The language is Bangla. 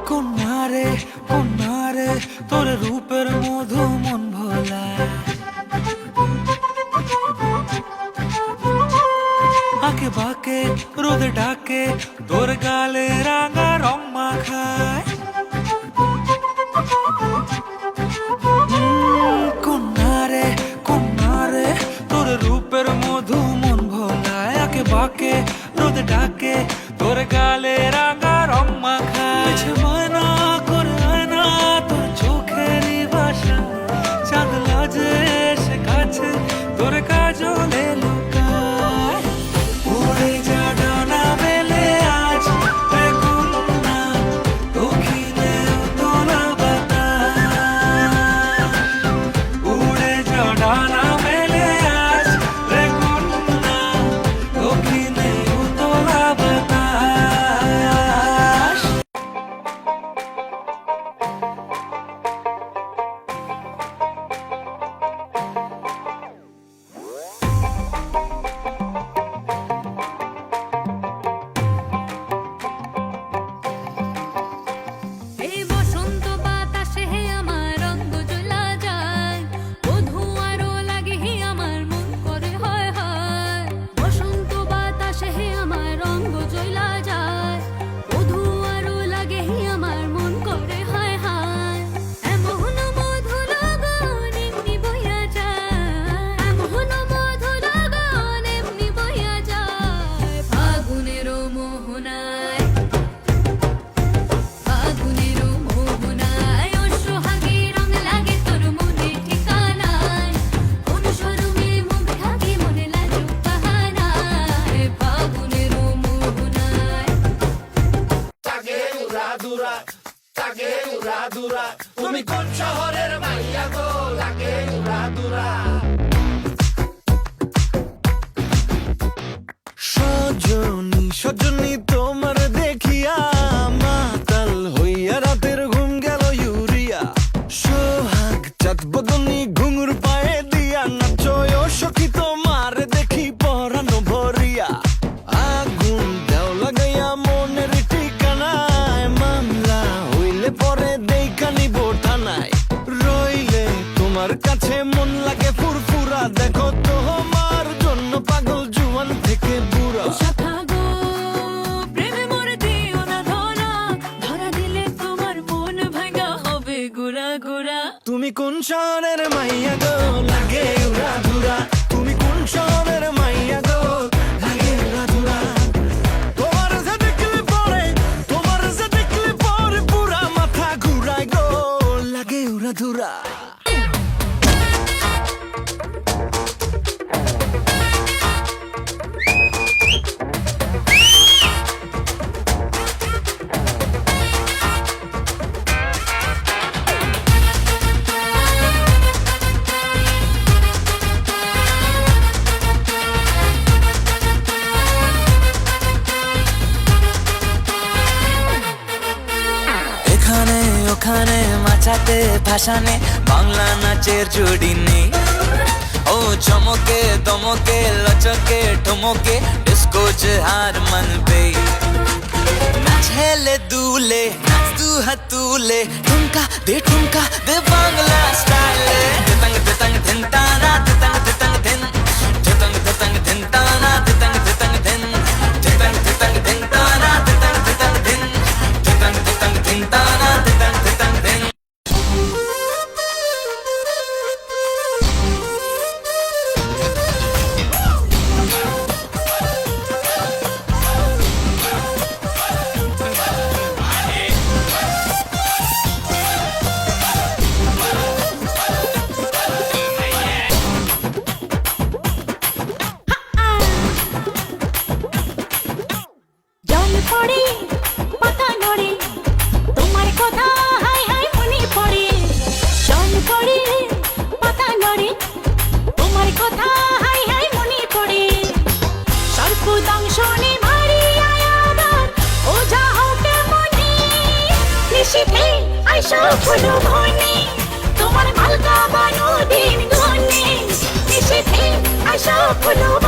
কন্যারে তোর রূপের মধু মন ভোলা, আঁকে বাঁকে রোদে ডাকে তোর গালে রাঙা রং মাখায়। কন্যারে তোর রূপের মধু মন ভোলায়, আঁকে বাঁকে রোদে ডাকে তোর গালে রাঙা রং মাখায়। ময়না করে আয়না তোর চোখেরই ভাষা, চাঁদ লাজে এসে কাছে তোর কাজলে লুকায়। উড়ে যা ডানা মেলে আজ রে কন্যা, দক্ষিণে তোলা বাতাস। উড়ে যা ডানা মেলে আজ রে কন্যা, দক্ষিণে তোলা বাতাস। এই বসন্ত বাতাসে হে আমার রঙ জ্বলা যায়, বধূ আরো লাগে হে আমার মন করে হয় হয়। বসন্ত বাতাসে হে আমার রঙ জ্বলা যায়, বধূ আরো লাগে হে আমার মন করে হয় হয়। এমন মধু লগন এমনি বইয়া যায়, এমন মধু লগন এমনি বইয়া যায়। ফাগুনের মোহনায়, ফাগুনের মোহনায় ও সোহাগে রং লাগে তোর মনে ঠিকানায়। কোন শরমে মুখ ঢাকে মনে লাজুক বাহানায়। ফাগুনের মোহনায় তাকে উড়াদুরা, তাকে উড়াদুরা, তুমি কোন শহরের মাইয়া গো লাগে উড়াদুরা। সজনী তোমার দেখিয়া মাতাল হইয়া রাতের ঘুম গেল ইউরিয়া। সোহাগ চাঁদ বদনী ঘুঙুর পায়ে দিয়া নাচয় সখী তোমার দেখি পরানো ভরিয়া। আগুন দেও লাগাইয়া মনের ঠিকানায়, মামলা হইলে পরে দেখা নিব থানায়। রইলে তোমার কাছে মন লাগে ফুরফুরা, দেখো তোমার জন্য পাগল জুয়ান থেকে বুড়া। শাখা গো প্রেমে মরে দিও না ধরা, ধরা দিলে তোমার মন ভাঙা হবে গুড়া গুড়া। তুমি কোন শহরের মাইয়া গো লাগে উড়াধুরা, তুমি কোন শহরের মাইয়া গো লাগে উড়াধুরা। তোমার যে দেখলে পরে, তোমার যে দেখলে পরে পুরা মাথা ঘুরায় গো লাগে উড়াধুরা। এখানে ওখানে মাচাতে ভাসানে বাংলা নাচের জুড়ি নেই। ও চমকে দমকে লচকে ঠমকে ডিস্কো হার মানবে। নাচেলে দুলে নাচ দু হাতুলে, ঠুমকা দে বাংলা স্টাইলে। দিতাং দিতাং ধিন তারা দিতাং দিতাং ধিন, দিতাং দিতাং ধিন তারা দিতাং দিতাং ধিন, দিতাং দিতাং ধিন তারা দিতাং দিতাং ধিন, দিতাং দিতাং ধিন তারা দিতাং দিতাং ধিন। জল পড়ে পাতা নড়ে তোমার কথা হাই হাই মনে পড়ে। জল পড়ে পাতা নড়ে তোমার কথা হাই হাই মনে পড়ে। সর্পদংশনে মারিয়া আবার ওঝা হবে মনে। নিশীথে আইসো ফুল ঘনে তোমার মালকা বানো দিন সব হলো